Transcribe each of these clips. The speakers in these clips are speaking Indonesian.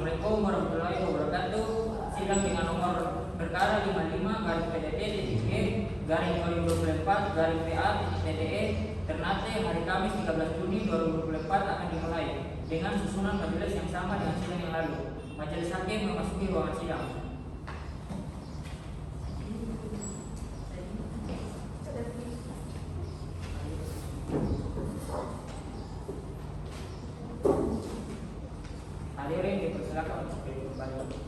Assalamualaikum warahmatullahi wabarakatuh. Sidang dengan nomor perkara 55/PDT-PA/2024/PA-TTE Ternate hari Kamis 13 Juni 2024 akan dimulai dengan susunan majelis yang sama dengan sidang yang lalu. Majelis hakim memasuki ruangan sidang. Hadirin dipersilakan untuk duduk kembali.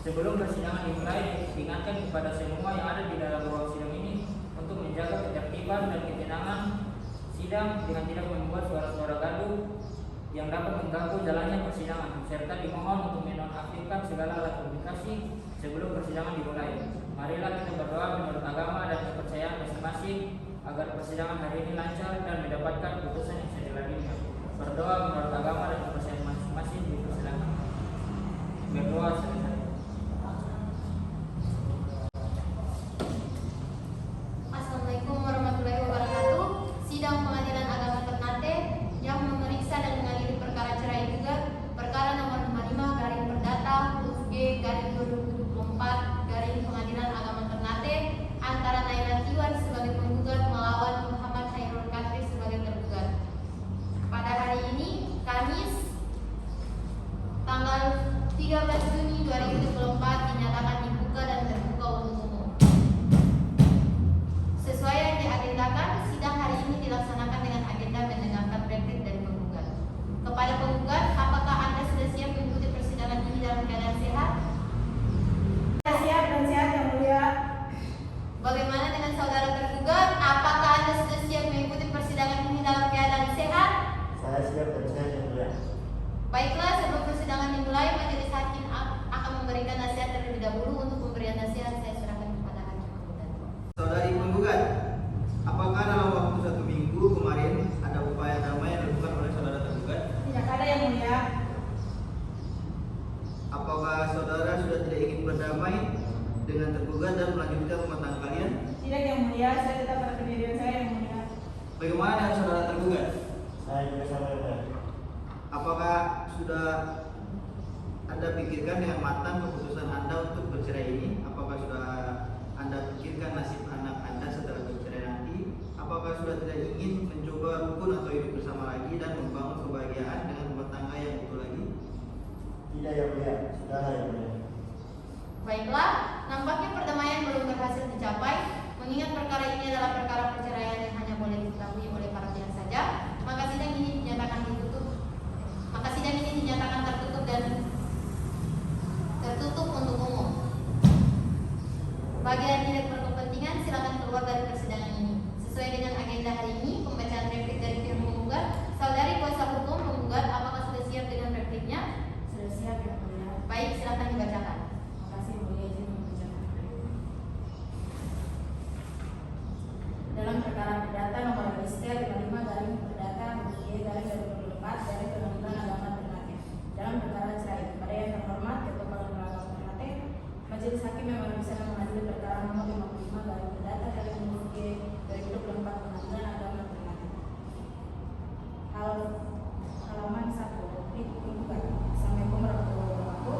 Sebelum persidangan dimulai, diingatkan kepada semua yang ada di dalam ruang sidang ini untuk menjaga ketertiban dan ketenangan sidang dengan tidak membuat suara-suara gaduh yang dapat mengganggu jalannya persidangan, serta dimohon untuk menonaktifkan segala alat komunikasi sebelum persidangan dimulai. Marilah kita berdoa menurut agama dan kepercayaan masing-masing agar persidangan hari ini lancar dan mendapatkan putusan yang seadil-adilnya. Berdoa menurut agama dan kepercayaan masing-masing dipersilakan. Berdoa selesai. Assalamualaikum warahmatullahi wabarakatuh. Sidang Pengadilan Agama Ternate yang memeriksa dan mengadili perkara cerai gugat perkara nomor 55/P/2024 Pengadilan Agama Ternate antara Naila Tiwan sebagai penggugat melawan Muhammad Khairul Katri sebagai tergugat. Pada hari ini, Kamis, tanggal 13 Juni 2024 dinyatakan dibuka dan terbuka untuk umum. Sesuai yang diagendakan, sidang hari ini dilaksanakan dengan agenda mendengarkan replik dari penggugat. Kepada penggugat, apakah Anda sudah siap mengikuti persidangan ini dalam keadaan sehat? Siap dan sehat yang mulia. Bagaimana dengan saudara tergugat? Apakah Anda sudah siap mengikuti persidangan ini dalam keadaan sehat? Saya siap dan sehat yang mulia. Baiklah, sebelum persidangan dimulai, majelis hakim akan memberikan nasihat terlebih dahulu. Untuk pemberian nasihat, saya serahkan kepada hakim penggugat. Saudari penggugat, apakah dalam waktu 1 minggu kemarin ada upaya damai yang dilakukan oleh saudara tergugat? Tidak ada yang mulia. Apakah saudara sudah tidak ingin berdamai dengan tergugat dan melanjutkan rumah tangga kalian? Tidak yang mulia, saya tetap pada pendirian saya yang mulia. Bagaimana dengan saudara tergugat? Saya juga sama yang mulia. Apakah sudah Anda pikirkan dengan matang keputusan Anda untuk bercerai ini? Apakah sudah Anda pikirkan nasib anak Anda setelah bercerai nanti? Apakah sudah tidak ingin mencoba rukun atau hidup bersama lagi dan membangun kebahagiaan dengan rumah tangga yang utuh lagi? Tidak yang mulia, sudah yang mulia. Baiklah, nampaknya perdamaian belum berhasil dicapai. Mengingat perkara ini adalah perkara perceraian yang hanya boleh diketahui oleh para pihak saja, maka sidang ini dinyatakan tertutup dan tertutup untuk umum. Bagi yang tidak berkepentingan, silakan keluar dari persidangan ini. Sesuai dengan agenda hari ini, pembacaan replik dari pihak penggugat. Saudari kuasa hukum penggugat, apakah sudah siap dengan repliknya? Sudah siap yang mulia. Baik, silakan dibacakan. Terima kasih mulia izin membacakan. Dalam perkara perdata nomor register 55/Perdata/2024 Pengadilan Agama Ternate. Dalam perkara cerai, kepada yang terhormat Ketua Pengadilan Agama Ternate, Majelis Hakim yang memeriksa dan mengadili perkara nomor 55/Perdata/2024 Pengadilan Agama Ternate. Halaman 1, replik penggugat. Assalamualaikum warahmatullahi wabarakatuh.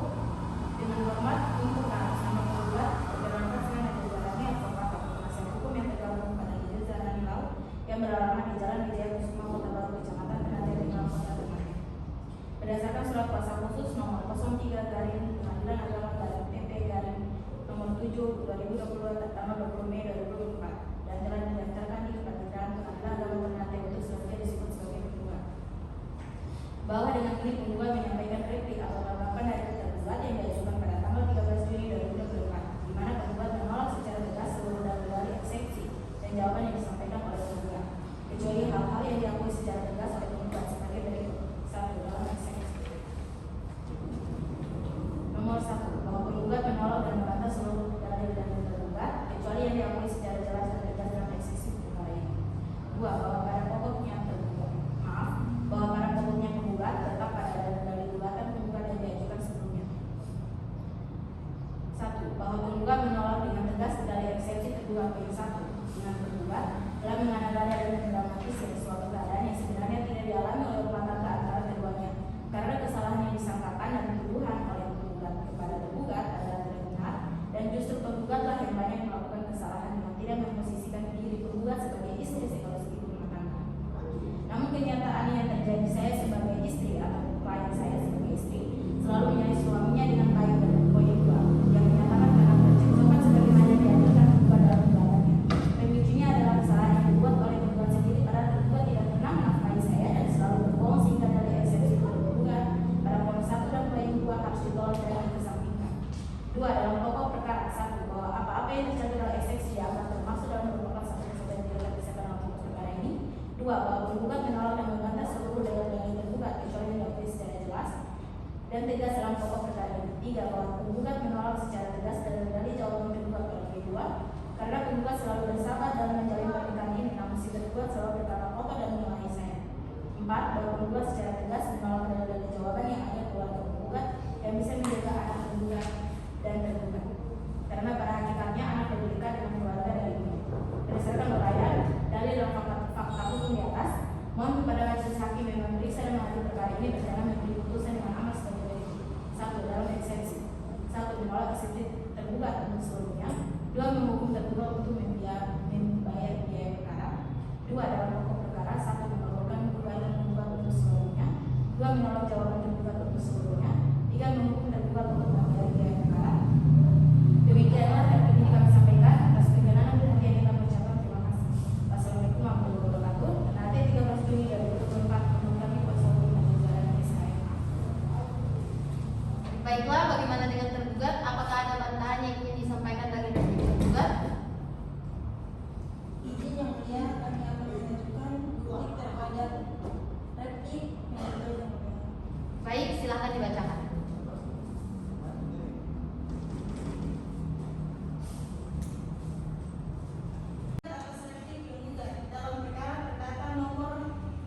Dengan hormat untuk atas nama penggugat, perkenalkan saya Nadia Jalani, advokat penasihat hukum yang tergabung pada Majelis Jalan Laut yang beralamat di Jalan Wijaya Kusuma, Kota Baru, Kecamatan Ternate, Rimau, Kota Ternate. Berdasarkan surat kuasa khusus nomor 03/Pengadilan Agama PP nomor 7/2022 tanggal 20 Mei 2024 dan telah didaftarkan di Pengadilan Agama Ternate untuk selanjutnya disebut sebagai penggugat. Bahwa dengan ini penggugat menyampaikan replik atau tanggapan dari tergugat yang diajukan pada tanggal 13 Juni 2024, di mana penggugat menolak secara tegas seluruh dalil-dalil eksepsi dan jawaban yang disampaikan oleh penggugat, kecuali hal-hal yang diakui secara tegas oleh penggugat sebagai berikut. 1. Dalam eksepsi nomor 1, bahwa penggugat menolak dan membantah seluruh dalil-dalil tergugat, kecuali yang diakui secara jelas dan tegas dalam eksepsi perkara ini. 2. Bahwa pada pokoknya penggugat tetap pada dalil-dalil gugatan penggugat yang diajukan sebelumnya. 1. Bahwa penggugat menolak secara tegas menolak dalil-dalil jawaban yang ada keluarga penggugat yang bisa menjaga anak penggugat dan tergugat. Karena pada hakikatnya anak lebih dekat dengan keluarga dari ibu. Berdasarkan uraian dalil dan fakta hukum di atas, mohon kepada majelis hakim yang memeriksa dan mengadili perkara ini berkenan memberi putusan dengan amal sebagai berikut. 1. Dalam eksensi 1. Menolak eksepsi tergugat untuk seluruhnya. 2. Menghukum tergugat untuk membayar biaya perkara. 2. Dalam pokok perkara 1. Mengabulkan gugatan tergugat untuk seluruhnya. 2. Menolak jawaban tergugat untuk seluruhnya. 3. Menghukum tergugat untuk membayar biaya perkara. Demikianlah yang ini kami sampaikan. Atas perkenanan dan hadiah yang kami ucapkan terima kasih. Wassalamualaikum warahmatullahi wabarakatuh. Nanti 13 Juni 2024 untuk kami kuasa hukum dan jalan Israel. Baiklah, bagaimana dengan tergugat? Apakah ada bantahan yang ingin disampaikan dari tergugat? Izin yang mulia, kami akan mengajukan bukti terhadap replik yang mulia. Baik, silahkan dibacakan. Atas replik penggugat dalam perkara perdata nomor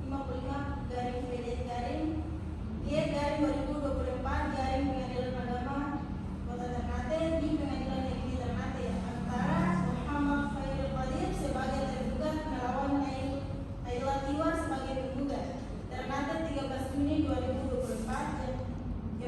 55-PDS-2024 Pengadilan Agama Kota Ternate di Pengadilan Negeri Ternate antara Muhammad Khairul Qadir sebagai tergugat melawan Naila Tiwar sebagai penggugat. Ternate 13 Juni 2024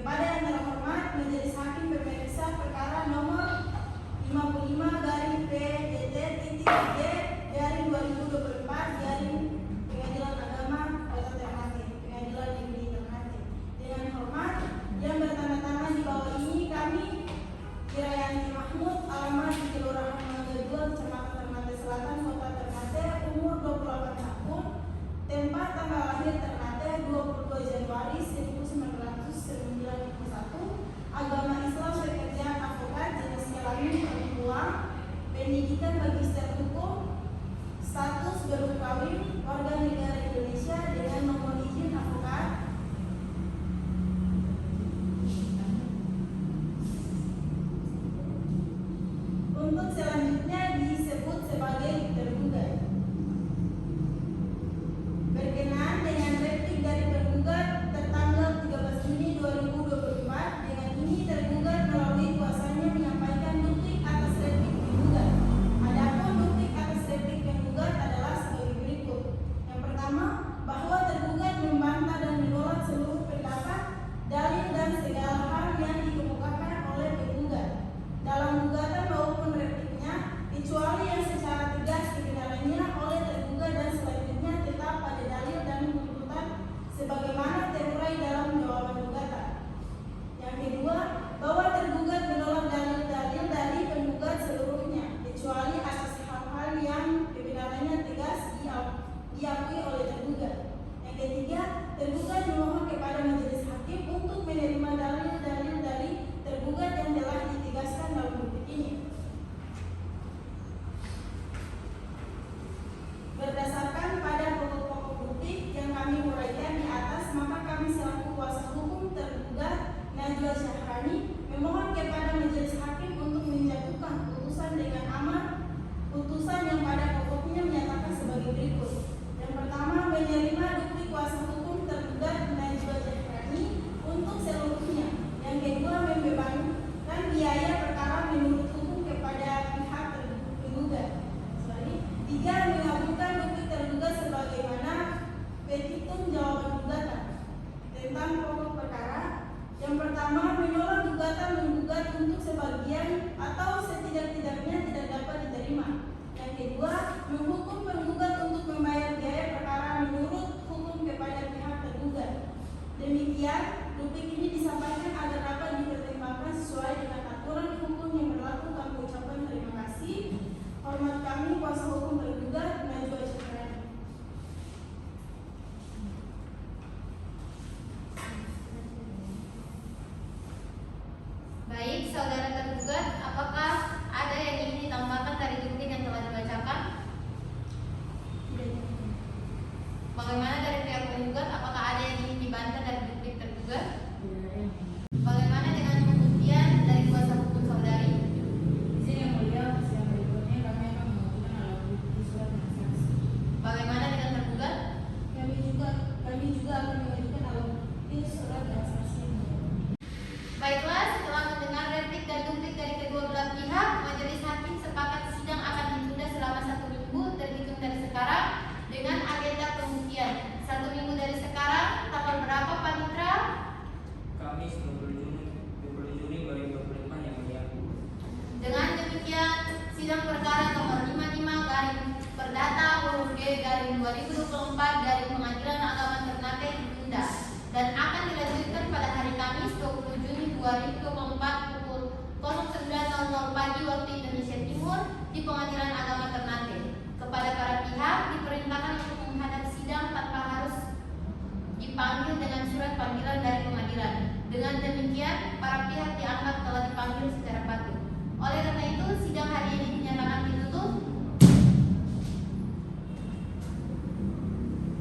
dipanggil dengan surat panggilan dari pengadilan. Dengan demikian, para pihak dianggap telah dipanggil secara patut. Oleh karena itu, sidang hari ini dinyatakan ditutup.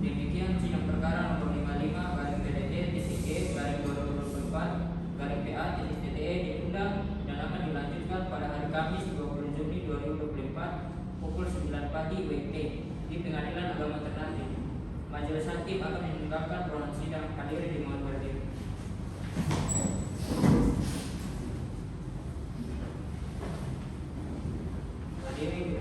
Demikian sidang perkara nomor 55 garing PDT-E garing 2024 garing PA-TTE ditunda dan akan dilanjutkan pada hari Kamis 20 Juni 2024 pukul 9 pagi WIB di Pengadilan Agama Ternate. Majelis Hakim akan mendengarkan proses sidang. Hadir dimohon berdiri. Hadirin